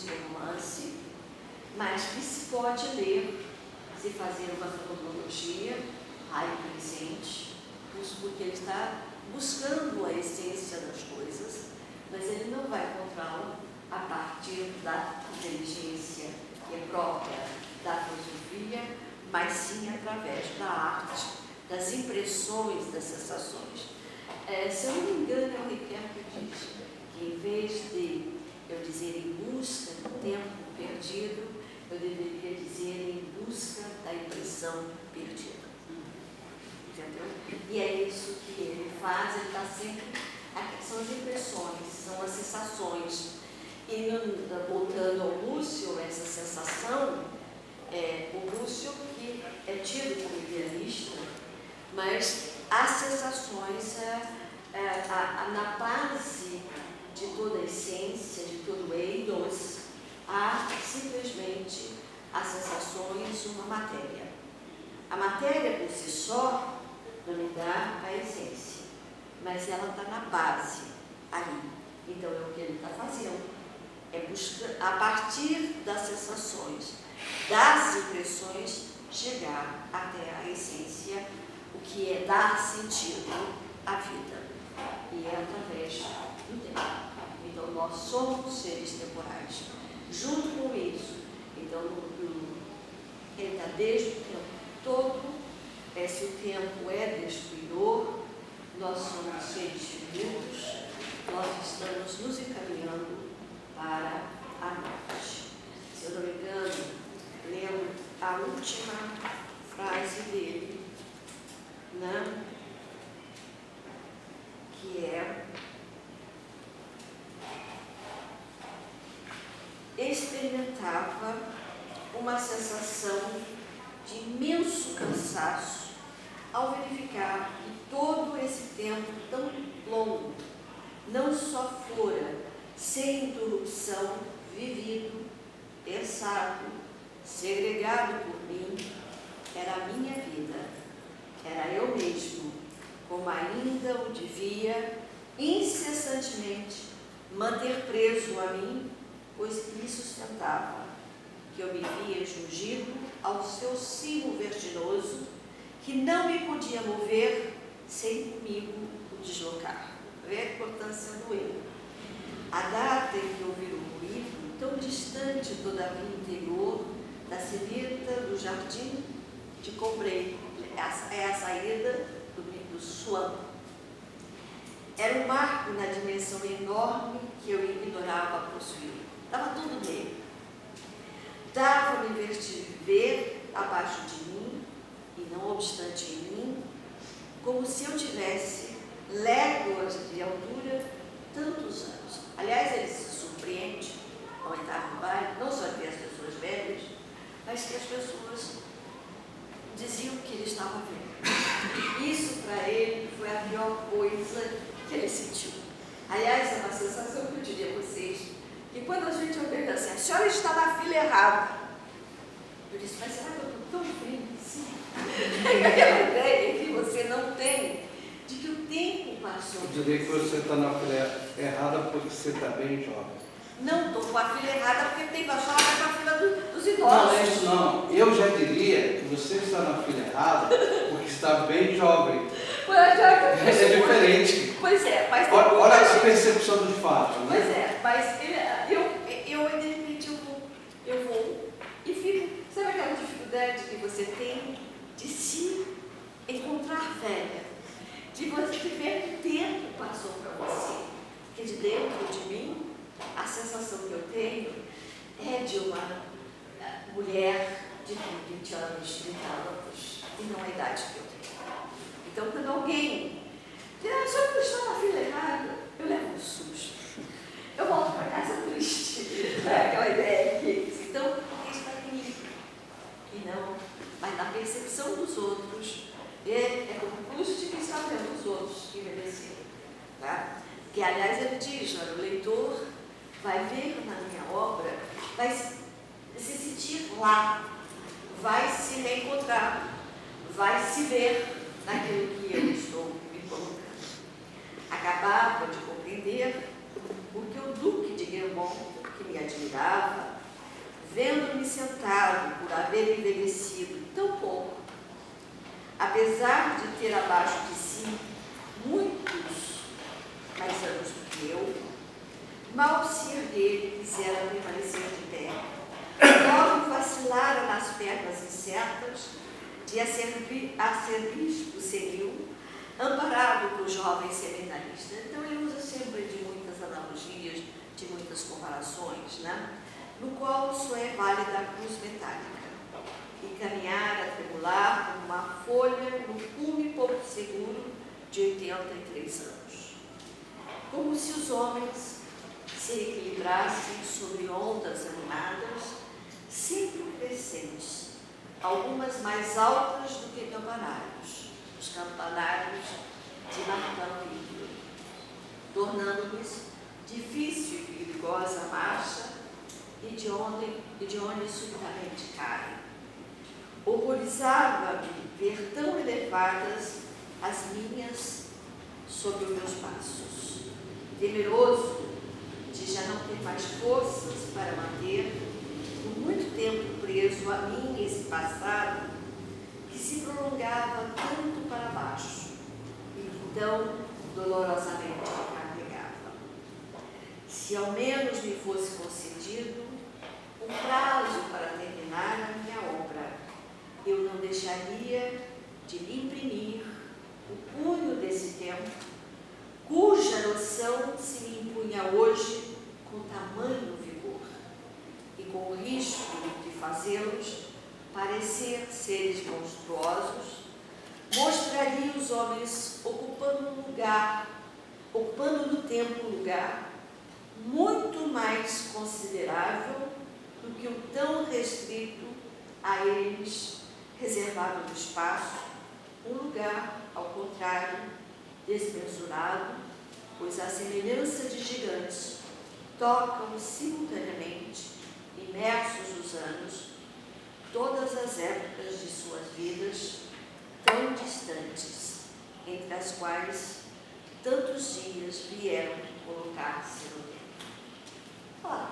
de romance, mas que se pode ler, se fazer uma cronologia, raio presente, porque ele está buscando a essência das coisas, mas ele não vai encontrá-la a partir da inteligência que é própria da filosofia, mas sim através da arte, das impressões, das sensações. Se eu não me engano, é o Ricardo que diz que, em vez de eu dizer em busca do tempo perdido, eu deveria dizer em busca da impressão perdida. Entendeu? E é isso que ele faz, ele está sempre... São as impressões, são as sensações. E voltando ao Lúcio, essa sensação, o Lúcio que é tido como idealista, mas as sensações, na base de toda a essência, de todo o eidos, há simplesmente as sensações, uma matéria. A matéria por si só não me dá a essência, mas ela está na base, ali. Então é o que ele está fazendo, é buscar, a partir das sensações, das impressões, chegar até a essência, o que é dar sentido à vida, e é através do tempo. Então nós somos seres temporais. Junto com isso, então ele está desde o tempo todo. Se o tempo é destruidor, nós somos seres finitos, nós estamos nos encaminhando para a morte. Se eu não me engano, lembro a última frase dele, né? Que é: experimentava uma sensação de imenso cansaço ao verificar que todo esse tempo tão longo não só fora sem interrupção vivido, pensado, segregado por mim, era a minha vida, era eu mesmo, como ainda o devia incessantemente manter preso a mim, pois me sustentava, que eu me via jungido ao seu cimo vertiginoso, que não me podia mover sem comigo o deslocar. Vê a importância do eu. A data em que ouvi o ruído, tão distante todavia interior, da sineta do jardim de Combray, é a saída do Swan. Era um marco na dimensão enorme que eu ignorava possuir. Estava tudo nele. Dava-me ver abaixo de mim, e não obstante em mim, como se eu tivesse léguas de altura tantos anos. Aliás, ele se surpreende ao entrar no baile, não só ver as pessoas velhas, mas que as pessoas diziam que ele estava velho. Isso para ele foi a pior coisa que ele sentiu. Aliás, é uma sensação que eu diria a vocês, que quando a gente ouve assim, a senhora está na fila errada. Eu disse, mas será que eu estou tão bem assim? Aquela ideia que você não tem de que o tempo passou. Eu diria que você está na fila errada porque você está bem jovem. Não, estou com a fila errada porque tem que achar com a fila dos idosos. Não, é isso não. Eu já diria que você está na fila errada porque está bem jovem. É diferente. Pois é, mas... Olha a percepção do fato, né? Pois é, mas eu de repente eu vou e fico... Sabe aquela dificuldade que você tem de se encontrar velha? De você ver que o tempo passou para você? Porque de dentro de mim, a sensação que eu tenho é de uma mulher de 20 anos, 30 anos, e não a idade que eu tenho. Então, quando alguém diz, a senhora não está na fila errada, eu levo um susto. Eu volto para casa triste. Aquela ideia que, então, porque está em mim. E não, mas na percepção dos outros, é como o Proust que está vendo os outros que envelheceram. Tá? Que, aliás, ele diz, o leitor vai ver na minha obra, vai se sentir lá, vai se reencontrar, vai se ver naquilo que eu estou me colocando. Acabava de compreender o que o Duque de Guermantes, que me admirava, admirava, vendo-me sentado por haver envelhecido tão pouco, apesar de ter abaixo de si muitos mais anos do que eu, mal se erguer quisera permanecer de pé. Logo vacilara nas pernas incertas de arcebispo senil, amparado por jovem seminarista. Então ele usa sempre de muitas analogias, de muitas comparações, né? No qual só é válida a cruz metálica, e caminhar a tremular como uma folha no cume pouco seguro de 83 anos. Como se os homens se equilibrassem sobre ondas animadas, sempre crescentes, algumas mais altas do que campanários, os campanários de Martão Líquido, tornando-lhes difícil e perigosa a marcha e de onde subitamente caem. Horrorizava-me ver tão elevadas as minhas sobre os meus passos, temeroso de já não ter mais forças para manter por muito tempo preso a mim esse passado que se prolongava tanto para baixo e que tão dolorosamente me carregava. Se ao menos me fosse concedido um prazo para terminar a minha obra, eu não deixaria de lhe imprimir o punho desse tempo, cuja noção se me impunha hoje com tamanho vigor, e com o risco de fazê-los parecer seres monstruosos, mostraria os homens ocupando no tempo um lugar muito mais considerável do que o tão restrito a eles reservado no espaço, um lugar, ao contrário, desmensurado, pois à semelhança de gigantes, tocam simultaneamente, imersos os anos, todas as épocas de suas vidas, tão distantes, entre as quais tantos dias vieram colocar-se no tempo. Olá.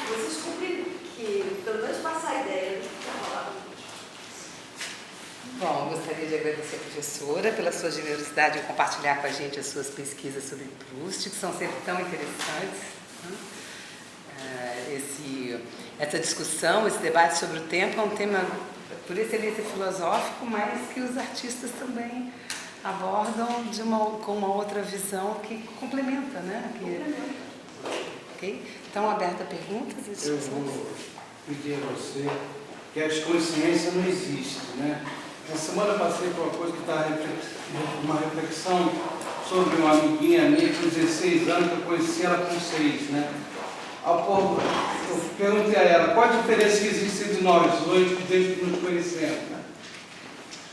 Vocês cumpriram que, pelo menos, passar a ideia do que está falando. Bom, gostaria de agradecer a professora pela sua generosidade em compartilhar com a gente as suas pesquisas sobre Proust, que são sempre tão interessantes. Essa discussão, esse debate sobre o tempo é um tema por excelência filosófico, mas que os artistas também abordam com uma outra visão que complementa, né? Okay? Então, aberta a perguntas. Eu vou pedir a você que a consciência não existe, né? Na semana passei por uma coisa que está uma reflexão sobre uma amiguinha minha com 16 anos, que eu conheci ela com 6, né? Eu perguntei a ela, qual a diferença que existe entre nós hoje, desde que nos conhecemos, né?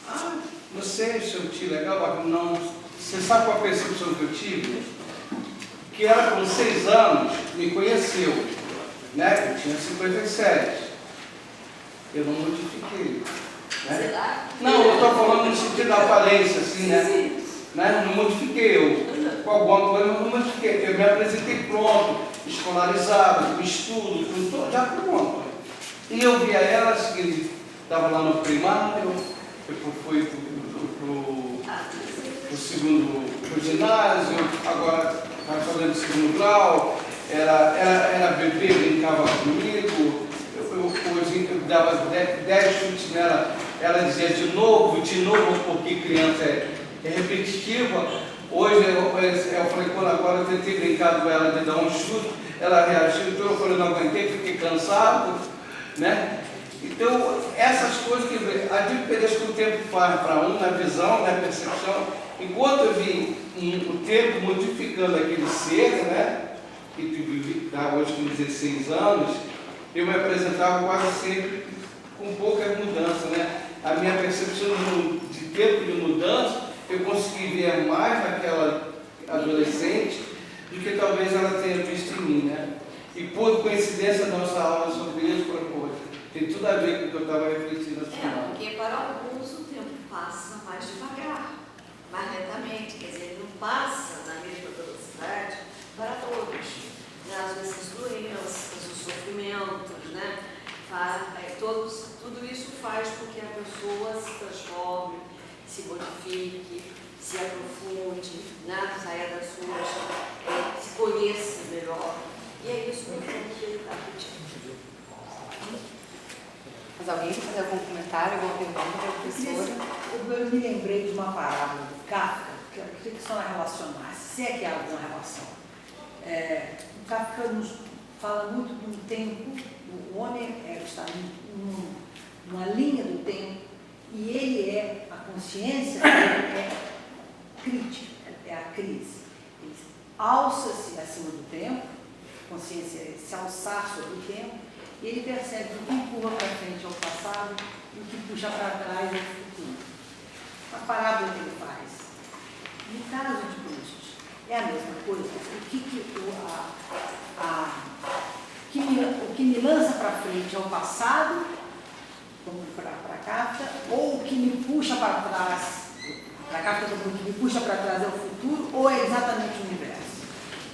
Ah, não sei, seu tio, legal, não. Você sabe qual a percepção que eu tive? Que ela com 6 anos me conheceu, né? Eu tinha 57. Eu não modifiquei. Né? Sei lá. Não, eu estou falando no sentido da aparência, assim, né? Sim. Né? Não modifiquei eu. Com alguma coisa eu não modifiquei. Eu me apresentei pronto, escolarizado, com estudo, com tudo, já pronto. E eu via ela, assim, estava lá no primário, eu fui pro segundo ginásio, agora estava fazendo segundo grau, era bebê, brincava comigo, eu dava 10 chutes nela, ela dizia de novo, porque criança é repetitiva. Hoje eu falei, quando agora eu tentei brincar com ela de dar um chute, ela reagiu, então eu falei, não aguentei, fiquei cansado, né? Então, essas coisas que a diferença que o tempo faz para um, na visão, na percepção, enquanto eu vi o tempo modificando aquele ser, né? Que está hoje com 16 anos, eu me apresentava quase sempre com poucas mudanças, né? A minha percepção de tempo de mudança, eu consegui ver mais naquela adolescente do que talvez ela tenha visto em mim, né? E por coincidência, nossa aula sobre isso foi coisa. Tem tudo a ver com o que eu estava refletindo assim. Porque para alguns o tempo passa mais transforme, se modifique, se aprofunde, né? Saia das suas, se conheça melhor. E é isso no fundo que ele está pedindo. Mas alguém quer fazer algum comentário, alguma pergunta, professora? Eu me lembrei de uma parábola do Kafka, que eu queria que a senhora relacionasse, se é que há alguma relação. O Kafka nos fala muito de um tempo, o homem está numa linha do tempo, e ele a consciência dele é crítica, é a crise. Ele alça-se acima do tempo, a consciência é se alçar sobre o tempo, e ele percebe que o que empurra para frente é o passado e o que puxa para trás é o futuro. A parábola que ele faz, no caso de Proust, é a mesma coisa. O que me lança para frente é o passado, como para Kafka, ou o que me puxa para trás, para Kafka, o que me puxa para trás é o futuro, ou é exatamente o universo?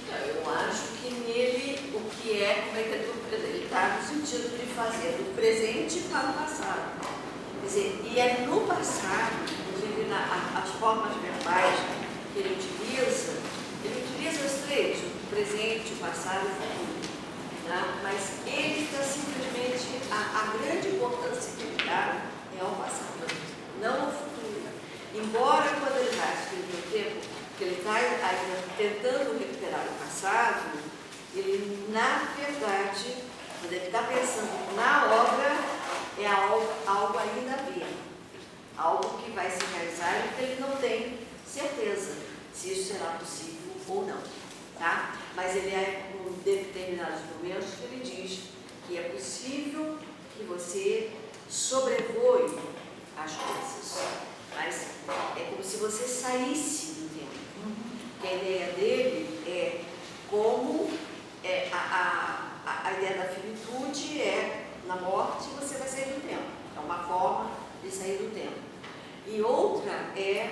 Eu acho que nele o que é, como é que ele está no sentido de fazer do presente para o passado. Quer dizer, e é no passado, inclusive as formas verbais que ele utiliza os três, o presente, o passado e o futuro. Né? Mas ele está simplesmente, a grande importância que ele dá é ao passado, não ao futuro. Embora quando ele vai escrever o tempo, que ele está ainda tentando recuperar o passado, ele, na verdade, quando ele está pensando na obra, é algo ainda a ver, algo que vai se realizar e que ele não tem certeza se isso será possível ou não. Tá? Mas ele em determinados momentos, ele diz que é possível que você sobrevoe as coisas, mas é como se você saísse do tempo. Que a ideia dele é como a ideia da finitude é, na morte você vai sair do tempo. É uma forma de sair do tempo. E outra é